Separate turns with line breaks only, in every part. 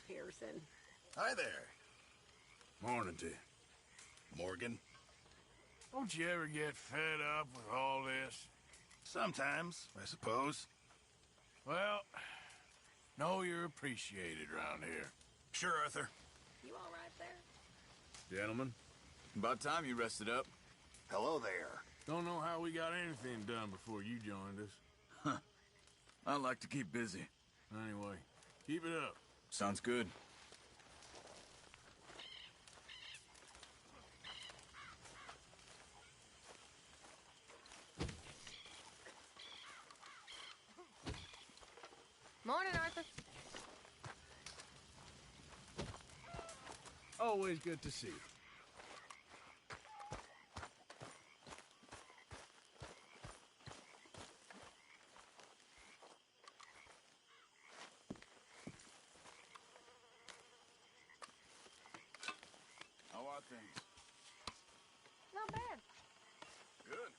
Pearson.
Hi there. Morning to you. Morgan.
Don't you ever get fed up with all this?
Sometimes, I suppose.
Well, know you're appreciated around here.
Sure, Arthur.
You all right there?
Gentlemen, about time you rested up.
Hello there.
Don't know how we got anything done before you joined us.
Huh. I like to keep busy.
Anyway, keep it up.
Sounds good.
Morning, Arthur.
Always good to see you.
How are things?
Not bad.
Good.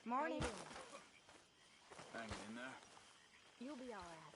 Morning.
Hanging in there.
You'll be all right.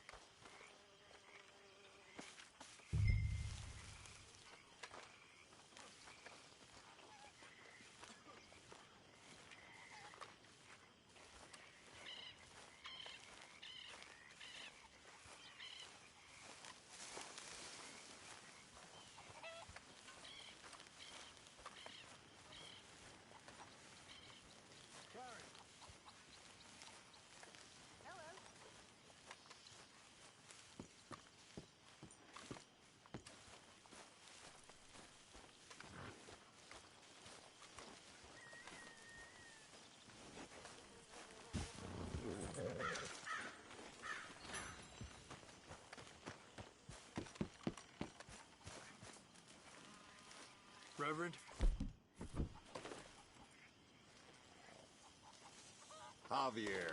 Reverend?
Javier.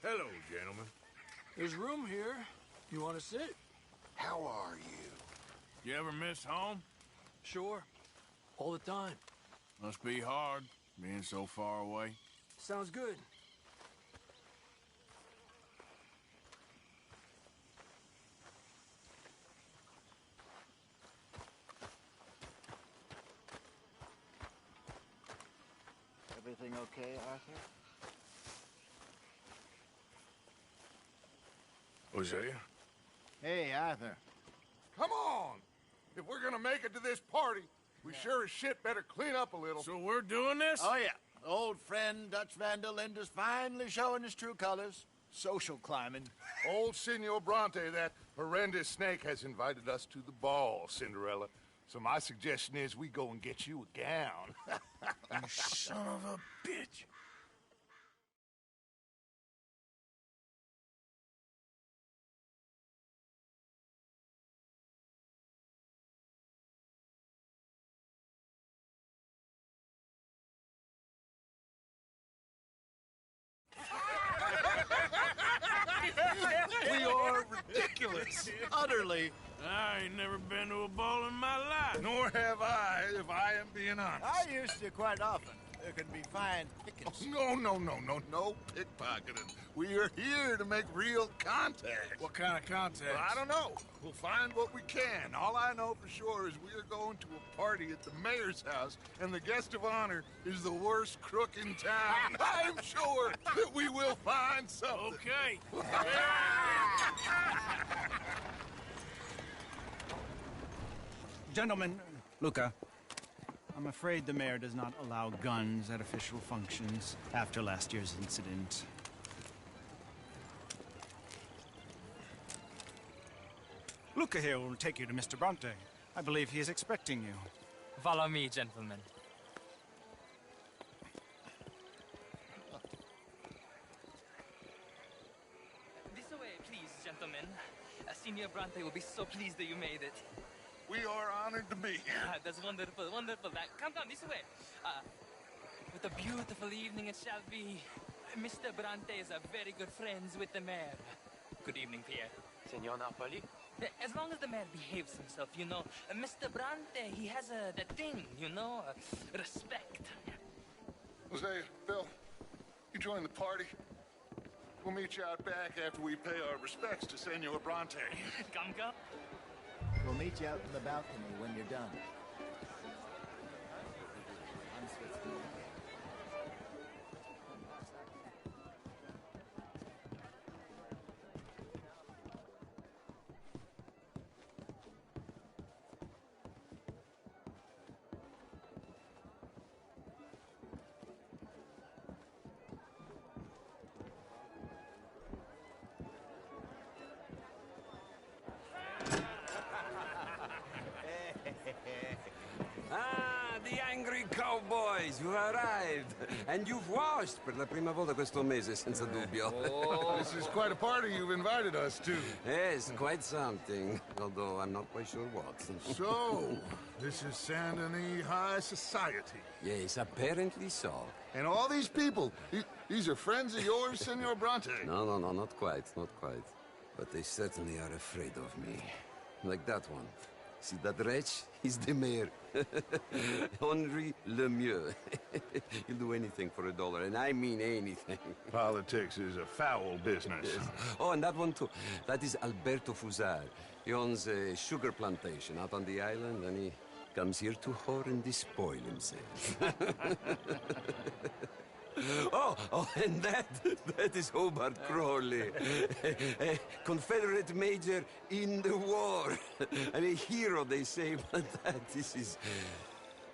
Hello, gentlemen. There's room here. You want to sit?
How are you?
You ever miss home?
Sure. All the time.
Must be hard, being so far away.
Sounds good.
Everything okay, Arthur?
Hosea?
Hey, Arthur.
Come on! If we're gonna make it to this party, we sure as shit better clean up a little.
So we're doing this?
Oh, yeah. Old friend Dutch Van der Linde's finally showing his true colors. Social climbing.
Old Senor Bronte, that horrendous snake, has invited us to the ball, Cinderella. So my suggestion is we go and get you a gown.
You son of a bitch.
We are ridiculous. Utterly
I ain't never been to a ball in my life.
Nor have I, if I am being honest.
I used to quite often. There can be fine pickings.
No pickpocketing. We are here to make real contact.
What kind of contact?
Well, I don't know. We'll find what we can. All I know for sure is we are going to a party at the mayor's house, and the guest of honor is the worst crook in town. I'm sure that we will find something.
Okay.
Gentlemen, Luca, I'm afraid the mayor does not allow guns at official functions after last year's incident. Luca here will take you to Mr. Bronte. I believe he is expecting you.
Follow me, gentlemen. This way, please, gentlemen. Senior Bronte will be so pleased that you made it.
We are honored to be here.
That's wonderful, wonderful. Come, this way. What a beautiful evening it shall be. Mr. Bronte is a very good friends with the mayor. Good evening, Pierre.
Senor Napoli?
As long as the mayor behaves himself, you know. Mr. Bronte, he has that thing, you know, respect.
Jose, Bill, you join the party. We'll meet you out back after we pay our respects to Senor Bronte.
Come.
We'll meet you out in the balcony when you're done.
Ah, the angry cowboys, you arrived. And you've washed per la prima volta questo mese, senza dubbio.
This is quite a party you've invited us to.
Yes, quite something. Although I'm not quite sure what.
So, this is Saint Denis High Society.
Yes, apparently so.
And all these people, these are friends of yours, Senor Bronte?
No, not quite, not quite. But they certainly are afraid of me. Like that one. See that wretch? He's the mayor. Henri Lemieux. He'll do anything for $1, and I mean anything.
Politics is a foul business.
Yes. Oh, and that one too. That is Alberto Fusar. He owns a sugar plantation out on the island, and he comes here to whore and despoil himself. Oh, and that is Hobart Crawley, a Confederate major in the war. And a hero, they say, but that is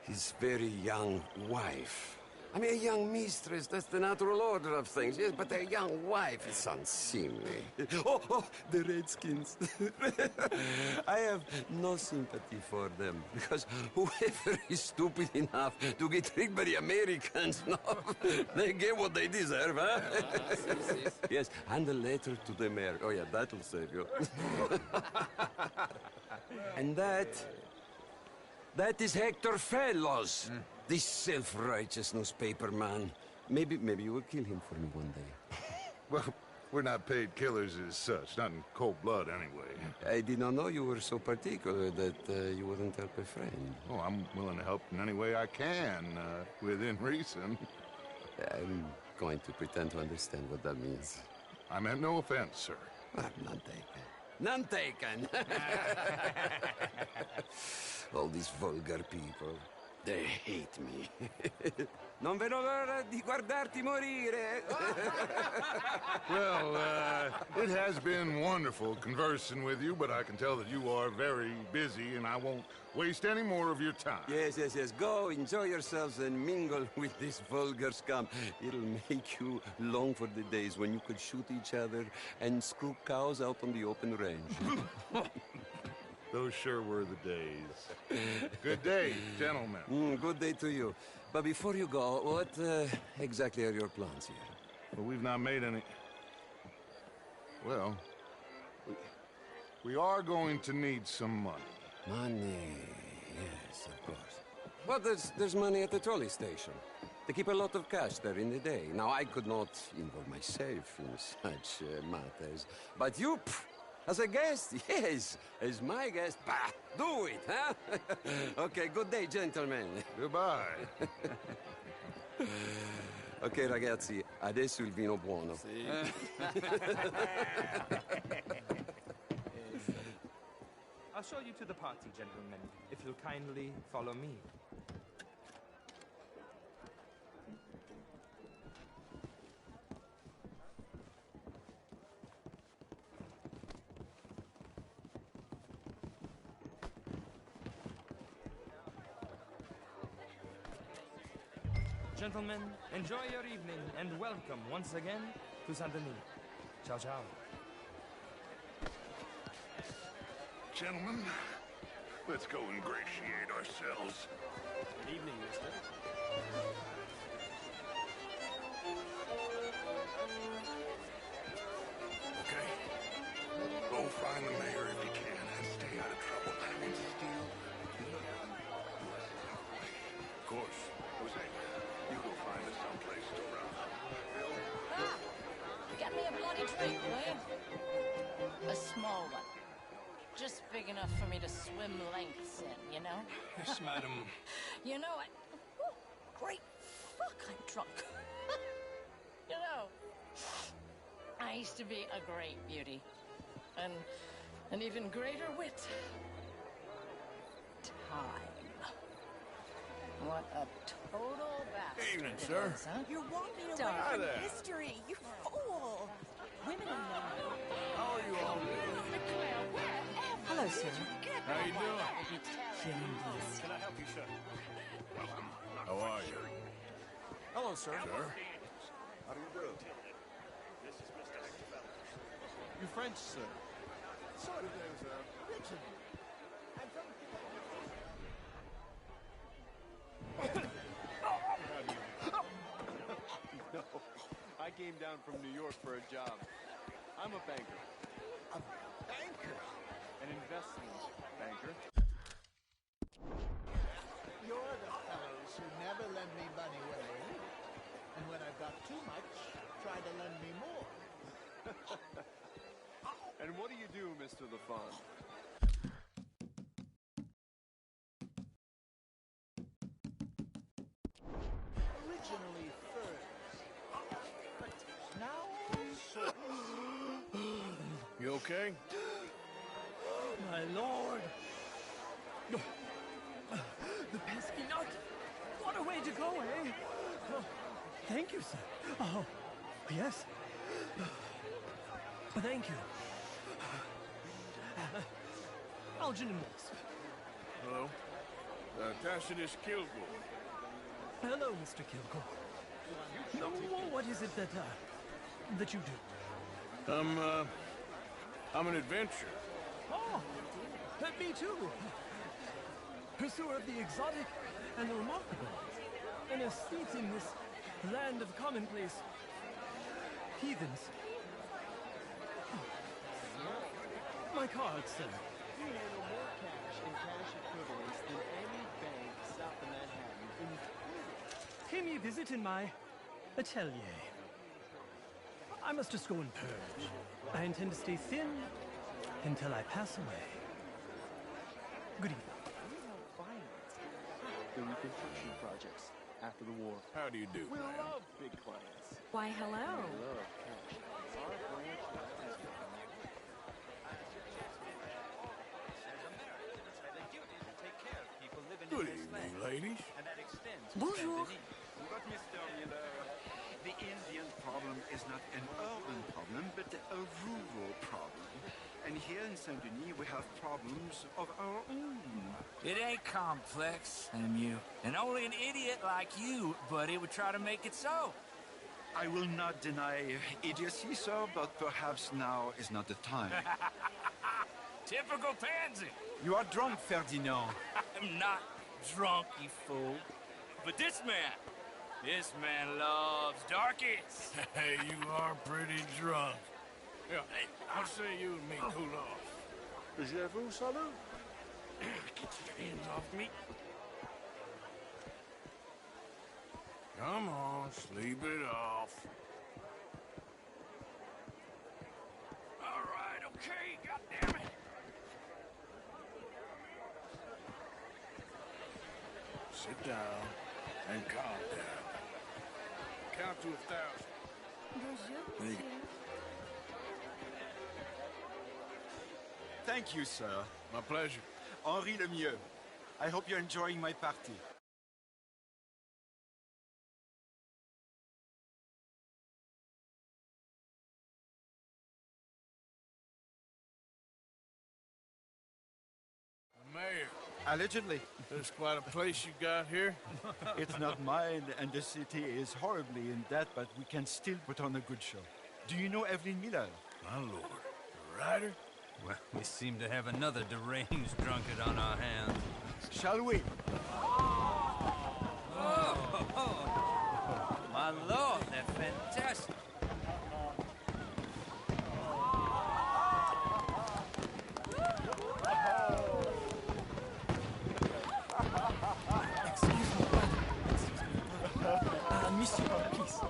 his very young wife. I mean, a young mistress, that's the natural order of things, yes, but a young wife is unseemly. Oh, the Redskins. I have no sympathy for them, because whoever is stupid enough to get tricked by the Americans, no, they get what they deserve, huh? Yes, and a letter to the mayor. Oh, yeah, that'll save you. And that is Hector Fellows. This self-righteous newspaper man. Maybe you will kill him for me one day.
Well, we're not paid killers as such, not in cold blood anyway.
I did not know you were so particular that you wouldn't help a friend.
Oh, I'm willing to help in any way I can, within reason.
I'm going to pretend to understand what that means.
I meant no offense, sir.
None taken. None taken! All these vulgar people. They hate me. Non vedo l'ora di guardarti morire.
Well, it has been wonderful conversing with you, but I can tell that you are very busy, and I won't waste any more of your time.
Yes. Go, enjoy yourselves, and mingle with this vulgar scum. It'll make you long for the days when you could shoot each other and screw cows out on the open range.
Those sure were the days. Good day, gentlemen.
Good day to you. But before you go, what exactly are your plans here?
Well, we've not made any... Well, we are going to need some money.
Money, yes, of course. But there's money at the trolley station. They keep a lot of cash there in the day. Now, I could not involve myself in such matters. But you... As a guest? Yes. As my guest? Bah, do it, huh? Okay, good day, gentlemen.
Goodbye.
Ok, ragazzi, adesso il vino buono.
I'll show you to the party, gentlemen, if you'll kindly follow me. Gentlemen, enjoy your evening and welcome once again to Saint Denis. Ciao, ciao.
Gentlemen, let's go ingratiate ourselves.
Good evening, mister.
Okay? Go find the mayor if you can and stay out of trouble. And steal. Of course. Jose, you go find us someplace to run. Bill?
Get me a bloody drink, will you? A small one. Just big enough for me to swim lengths in, you know?
Yes, madam.
You know, great fuck, I'm drunk. You know, I used to be a great beauty. And an even greater wit. Time. What a total bastard.
Evening,
it
sir.
is, huh?
You're walking away
Darn.
from
there.
history, you fool! Women are not.
How are you all doing?
Hello, sir.
How you doing?
Can
I help you, sir? How are you?
Hello, sir.
Sir?
How do you do?
You French, sir?
Sort of, there's a Richard.
No, I came down from New York for a job. I'm a banker.
A banker?
An investment banker.
You're the fellows who never lend me money when I need it. And when I've got too much, try to lend me more.
And what do you do, Mr. LaFond?
Originally furs. But now so.
You okay?
My lord! The pesky nut! What a way to go, eh? Oh, thank you, sir. Oh, yes. Thank you. Algernon Mills.
Hello? Tacitus Kilgore.
Hello, Mr. Kilgore. No, what is it that you do?
I'm an adventurer.
Oh, me too. Pursuer of the exotic and the remarkable. An aesthete in this land of commonplace heathens. My card, sir.
We handle more cash and cash equivalents than any bank south of Manhattan, including...
Pay me a visit in my atelier. I must just go and purge. I intend to stay thin until I pass away. Good evening.
We help finance the reconstruction projects after the war.
How do you do,
We
man?
love big clients.
Why, hello.
We love cash. Our branch is
Good evening, ladies.
And that extends to
Bonjour.
Saint-Denis.
But, Mr. Miller, the Indian problem is not an urban problem, but a rural problem. And here in Saint-Denis, we have problems of our own.
It ain't complex, Samuel. And only an idiot like you, buddy, would try to make it so.
I will not deny idiocy, sir, but perhaps now is not the time.
Typical pansy.
You are drunk, Ferdinand.
I'm not drunk, you fool. But this man loves darkies.
Hey, you are pretty drunk. Yeah, what say you and me cool off?
Je vous salute.
Get your hands off me. Come on, sleep it off.
All right, okay, got
Sit down and calm down. Count to 1,000.
Bonjour,
There you
monsieur.
Thank you, sir.
My pleasure.
Henri Lemieux. I hope you're enjoying my party.
The mayor.
Allegedly.
There's quite a place you got here.
It's not mine, and the city is horribly in debt, but we can still put on a good show. Do you know Evelyn Miller?
My lord. The writer?
Well, we seem to have another deranged drunkard on our hands.
Shall we?
Oh, my lord, they're fantastic.
Monsieur, please.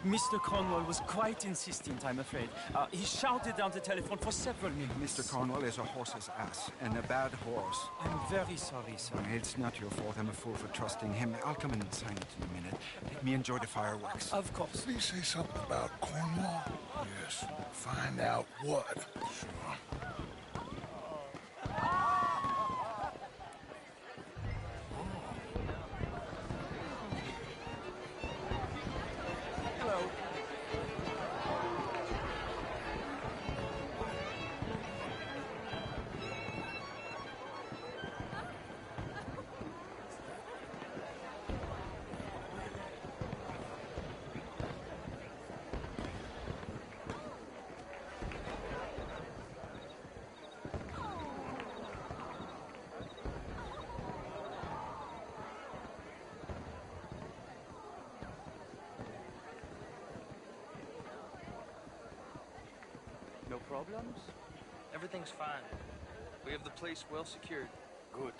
Mr. Cornwall was quite insistent, I'm afraid. He shouted down the telephone for several minutes.
Mr. Cornwall is a horse's ass, and a bad horse.
I'm very sorry, sir.
It's not your fault. I'm a fool for trusting him. I'll come in and sign it in a minute. Let me enjoy the fireworks.
Of course.
Did he say something about Cornwall? Yes. Find out what. Sure.
No problems? Everything's fine. We have the place well secured.
Good.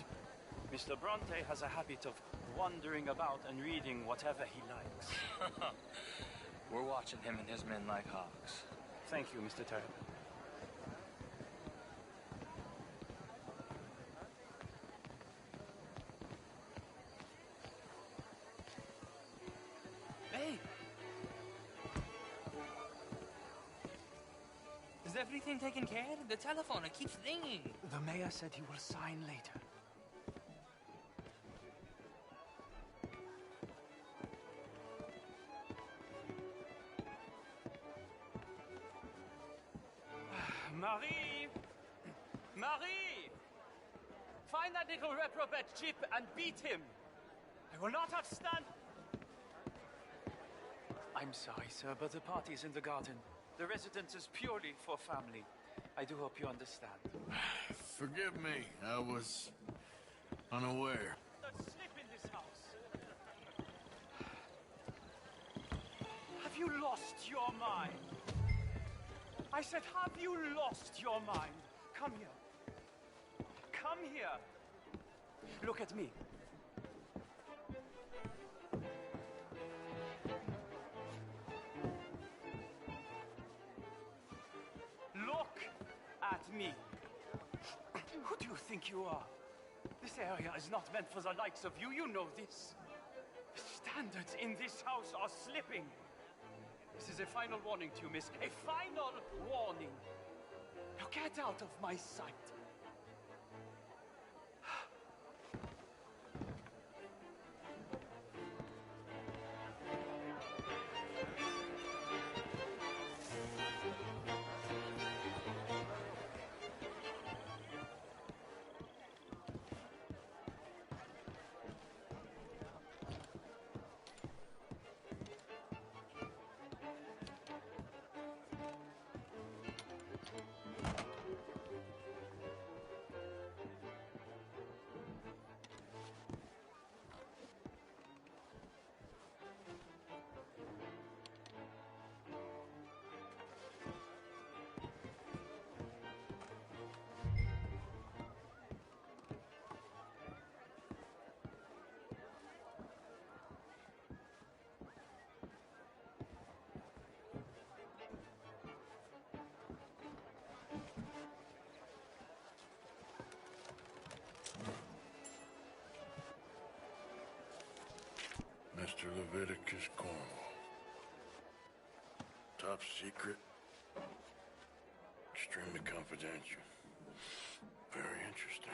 Mr. Bronte has a habit of wandering about and reading whatever he likes.
We're watching him and his men like hawks.
Thank you, Mr. Terrell.
Hey! Is everything taken care of? The telephone, it keeps ringing.
The mayor said he will sign later. Marie! Marie! Find that little reprobate Chip and beat him! I will not have stand... I'm sorry, sir, but the party's in the garden. The residence is purely for family. I do hope you understand.
Forgive me. I was unaware.
Don't slip in this house. Have you lost your mind? I said, have you lost your mind? Come here. Come here. Look at me. Look at me. Who do you think you are? This area is not meant for the likes of you. You know this. The standards in this house are slipping. This is a final warning to you, miss. A final warning. Now get out of my sight.
Mr. Leviticus Cornwall. Top secret. Extremely confidential. Very interesting.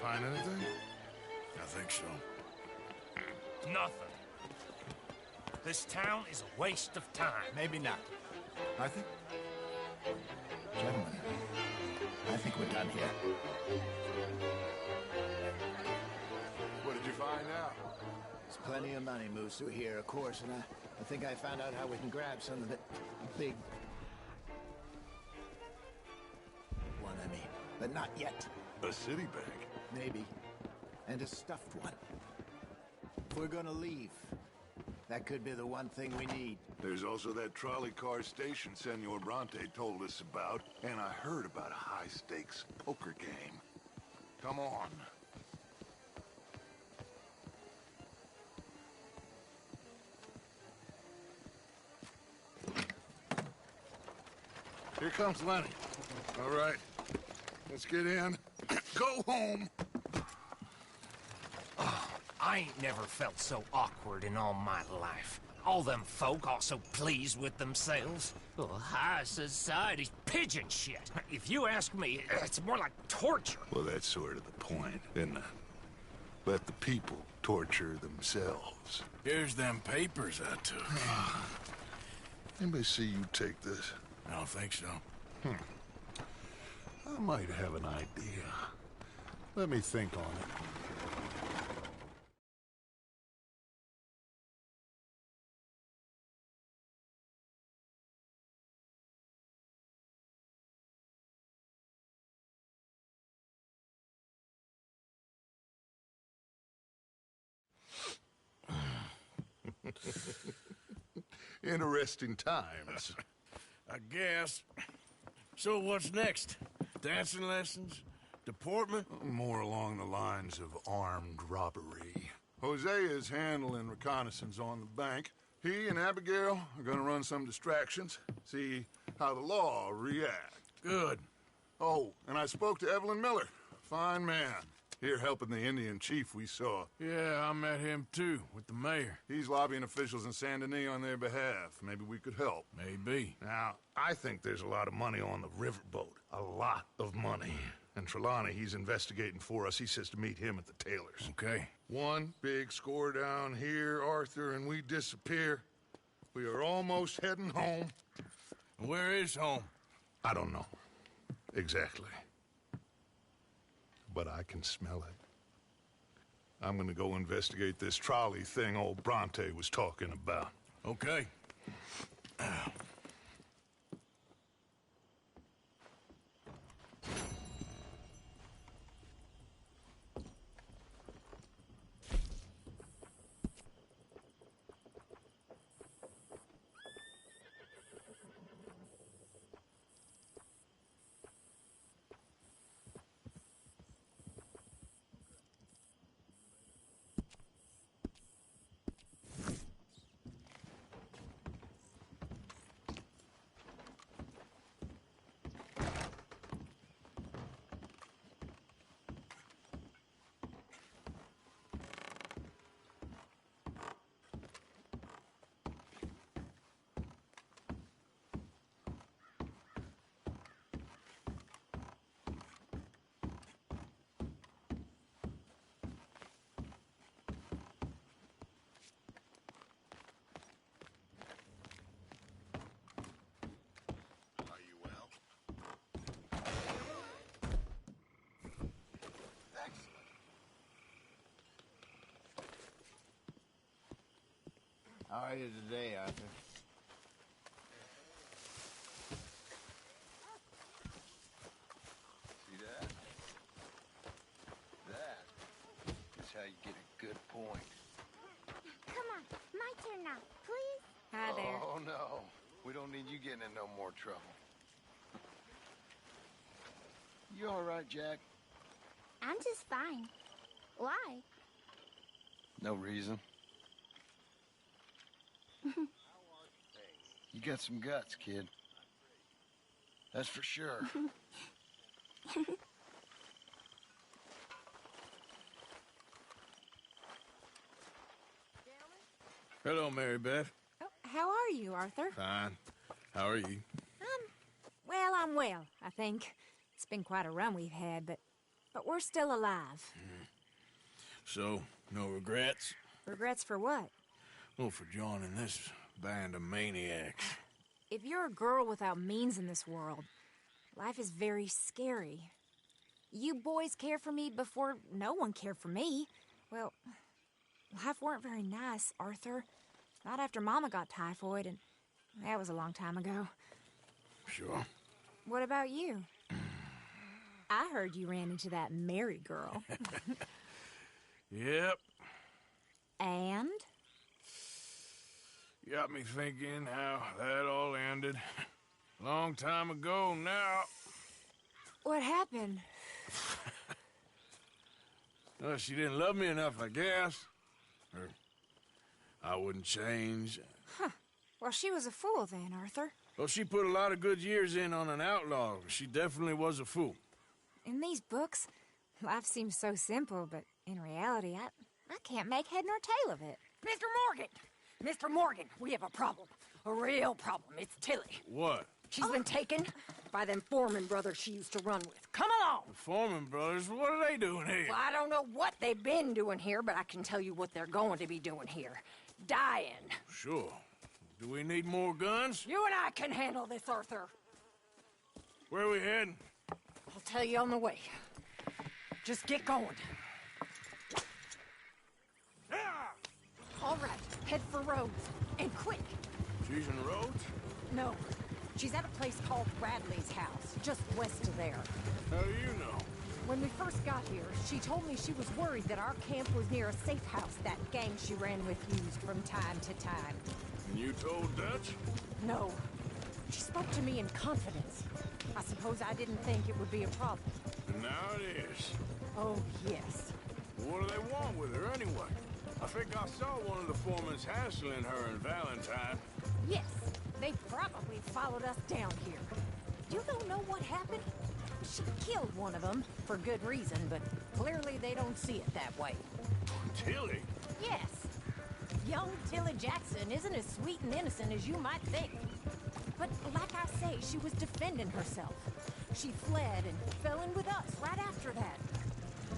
Find anything? I think so.
Nothing. This town is a waste of time.
Maybe not. I think... Gentlemen, I think we're done here.
What did you find out?
There's plenty of money moves through here, of course, and I think I found out how we can grab some of it. Big one, I mean. But not yet.
A city bank?
Maybe. And a stuffed one. If we're gonna leave, that could be the one thing we need.
There's also that trolley car station Senor Bronte told us about, and I heard about a high-stakes poker game. Come on. Here comes Lenny. All right, let's get in. Go home.
I ain't never felt so awkward in all my life. All them folk all so pleased with themselves. Oh, high society's pigeon shit. If you ask me, it's more like torture.
Well, that's sort of the point, isn't it? Let the people torture themselves.
Here's them papers I took.
Anybody see you take this?
I don't think so.
I might have an idea. Let me think on it. Interesting times.
I guess. So what's next? Dancing lessons? Deportment?
More along the lines of armed robbery. Hosea is handling reconnaissance on the bank. He and Abigail are gonna run some distractions, see how the law reacts.
Good.
Oh, and I spoke to Evelyn Miller. Fine man. Here helping the Indian chief we saw.
Yeah, I met him too, with the mayor.
He's lobbying officials in Saint Denis on their behalf. Maybe we could help.
Maybe.
Now, I think there's a lot of money on the riverboat. A lot of money. And Trelawney, he's investigating for us. He says to meet him at the Taylor's.
Okay.
One big score down here, Arthur, and we disappear. We are almost heading home.
Where is home?
I don't know. Exactly. But I can smell it. I'm gonna go investigate this trolley thing old Bronte was talking about.
Okay. How are you today, Arthur?
See that? That is how you get a good point.
Come on, my turn now, please.
Hi there.
Oh, no. We don't need you getting in no more trouble. You all right, Jack?
I'm just fine. Why?
No reason. You got some guts, kid. That's for sure.
Hello, Mary Beth.
Oh, how are you, Arthur?
Fine. How are you?
Well, I'm well, I think. It's been quite a run we've had, but we're still alive.
So, no regrets?
Regrets for what?
Oh, for joining this band of maniacs.
If you're a girl without means in this world, life is very scary. You boys cared for me before no one cared for me. Well, life weren't very nice, Arthur. Not after Mama got typhoid, and that was a long time ago.
Sure.
What about you? I heard you ran into that Mary girl.
Yep.
And?
Got me thinking how that all ended. Long time ago now.
What happened?
Well, she didn't love me enough, I guess. Or I wouldn't change.
Huh. Well, she was a fool then, Arthur.
Well, she put a lot of good years in on an outlaw. She definitely was a fool.
In these books, life seems so simple, but in reality, I can't make head nor tail of it.
Mr. Morgan! Mr. Morgan, we have a problem. A real problem. It's Tilly.
What?
She's been taken by them Foreman brothers she used to run with. Come along!
The Foreman brothers? What are they doing here?
Well, I don't know what they've been doing here, but I can tell you what they're going to be doing here. Dying.
Sure. Do we need more guns?
You and I can handle this, Arthur.
Where are we heading?
I'll tell you on the way. Just get going. All right, head for Rhodes. And quick.
She's in Rhodes?
No. She's at a place called Bradley's house, just west of there.
How do you know?
When we first got here, she told me she was worried that our camp was near a safe house that gang she ran with used from time to time.
And you told Dutch?
No. She spoke to me in confidence. I suppose I didn't think it would be a problem.
And now it is.
Oh, yes.
What do they want with her anyway? I think I saw one of the foremans hassling her and Valentine.
Yes. They probably followed us down here. You don't know what happened? She killed one of them, for good reason, but clearly they don't see it that way.
Tilly?
Yes. Young Tilly Jackson isn't as sweet and innocent as you might think. But like I say, she was defending herself. She fled and fell in with us right after that.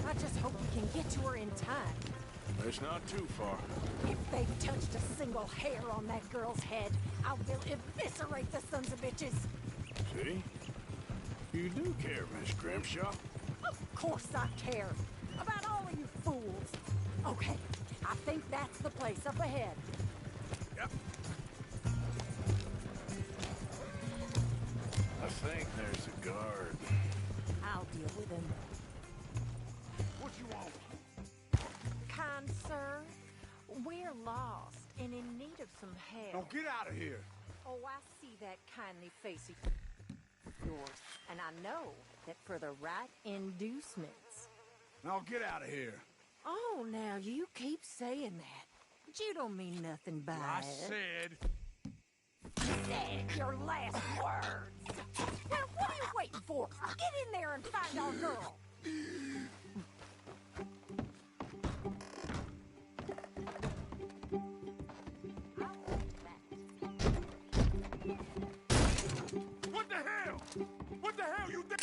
I just hope we can get to her in time.
It's not too far.
If they've touched a single hair on that girl's head, I will eviscerate the sons of bitches.
See? You do care, Miss Grimshaw.
Of course I care. About all of you fools. Okay, I think that's the place up ahead.
Yep. I think there's a guard.
I'll deal with him.
What you want?
Kind sir, we're lost and in need of some help.
Now get out of here.
Oh, I see that kindly face of yours, and I know that for the right inducements.
Now get out of here.
Oh, now you keep saying that. But you don't mean nothing by
I
it.
said...
Your last words. Now, what are you waiting for? Get in there and find our girl.
What the hell? What the hell you think?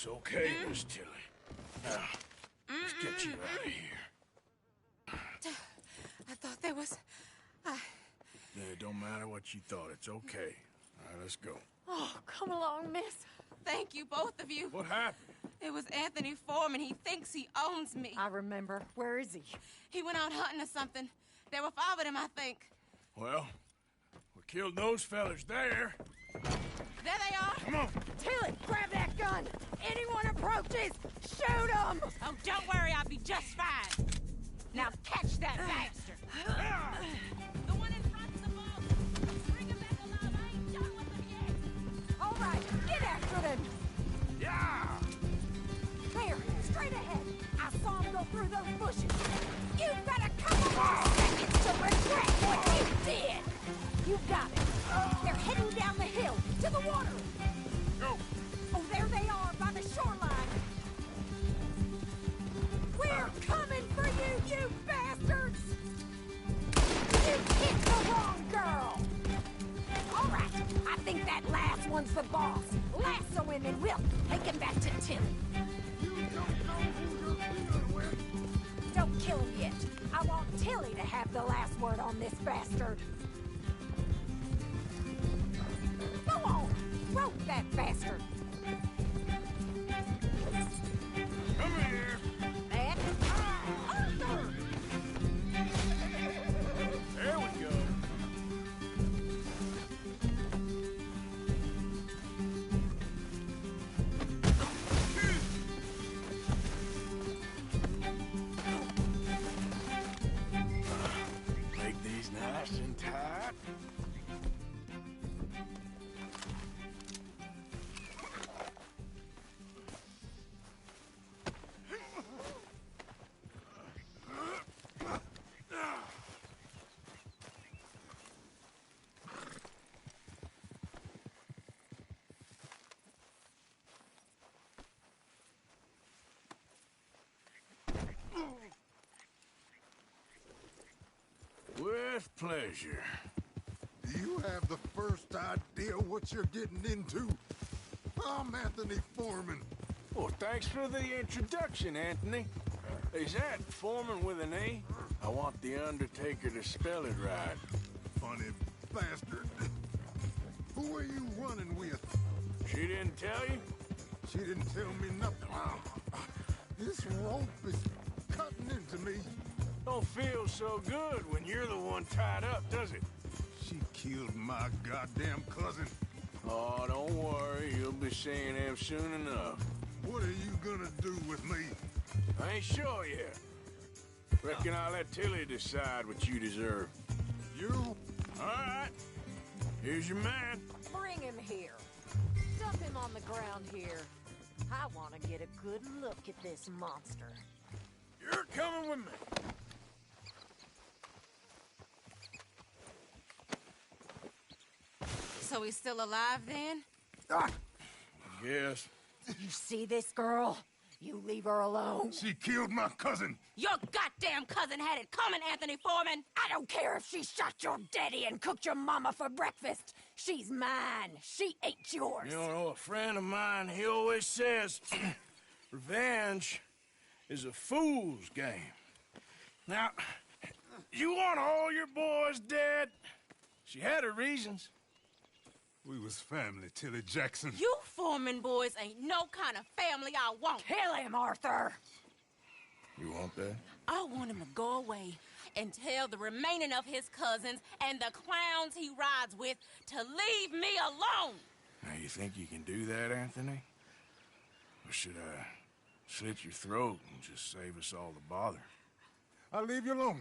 okay, Miss Tilly. Now, let's get you out of here.
I thought there was...
Yeah, it don't matter what you thought. It's okay. All right, let's go.
Oh, come along, miss. Thank you, both of you.
What happened?
It was Anthony Foreman. He thinks he owns me.
I remember. Where is he?
He went out hunting or something. There were 5 of them, I think.
Well, we killed those fellas there.
There they are.
Come on.
Tilly, grab that gun! Anyone approaches, shoot them!
Oh, don't worry, I'll be just fine. Now catch that bastard. The one in front of the boat. Bring him back alive. I ain't done with him yet.
All right, get after them!
Yeah!
There, straight ahead. I saw him go through those bushes. You've got a couple more seconds to regret what you did. You got it. They're heading down the hill to the water.
Go.
Oh, there they are by the shoreline. We're coming for you, you bastards! You picked the wrong girl. All right, I think that last one's the boss. Lasso him and we'll take him back to Tilly. Don't kill him yet. I want Tilly to have the last word on this bastard. Go on, rope that bastard.
Come here.
That Aurthur!
There we go. Make these nice and tight. With pleasure.
Do you have the first idea what you're getting into? I'm Anthony Foreman.
Well, thanks for the introduction, Anthony. Is that Foreman with an A? I want the Undertaker to spell it right.
Funny bastard. Who are you running with?
She didn't tell you?
She didn't tell me nothing. This rope is cutting into me.
Don't feel so good when you're the one tied up, does it?
She killed my goddamn cousin.
Oh, don't worry. You'll be seeing him soon enough.
What are you gonna do with me?
I ain't sure yet. Reckon I'll let Tilly decide what you deserve.
You?
All right. Here's your man.
Bring him here. Dump him on the ground here. I want to get a good look at this monster.
You're coming with me.
So he's still alive then?
Yes.
You see this girl? You leave her alone.
She killed my cousin.
Your goddamn cousin had it coming, Anthony Foreman.
I don't care if she shot your daddy and cooked your mama for breakfast. She's mine. She ain't yours.
You know, a friend of mine, he always says, revenge is a fool's game. Now, you want all your boys dead? She had her reasons.
We was family, Tilly Jackson.
You Foreman boys ain't no kind of family I want.
Kill him, Aurthur.
You want that?
I want him to go away and tell the remaining of his cousins and the clowns he rides with to leave me alone.
Now, you think you can do that, Anthony? Or should I slit your throat and just save us all the bother?
I'll leave you alone.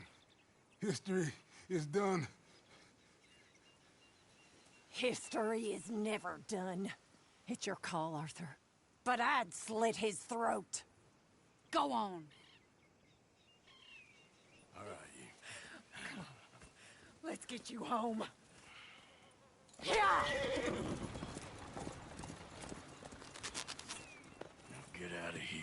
History is done.
History is never done. It's your call, Aurthur. But I'd slit his throat.
Go on.
All right, you.
Come on. Let's get you home. Yeah!
Now get out of here.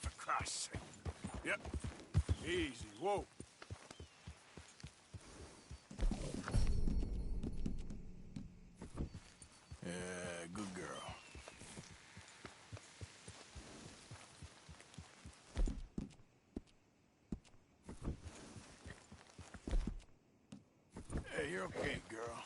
For Christ's sake. Yep. Easy, whoa. Yeah, good girl. Hey, you're okay, girl.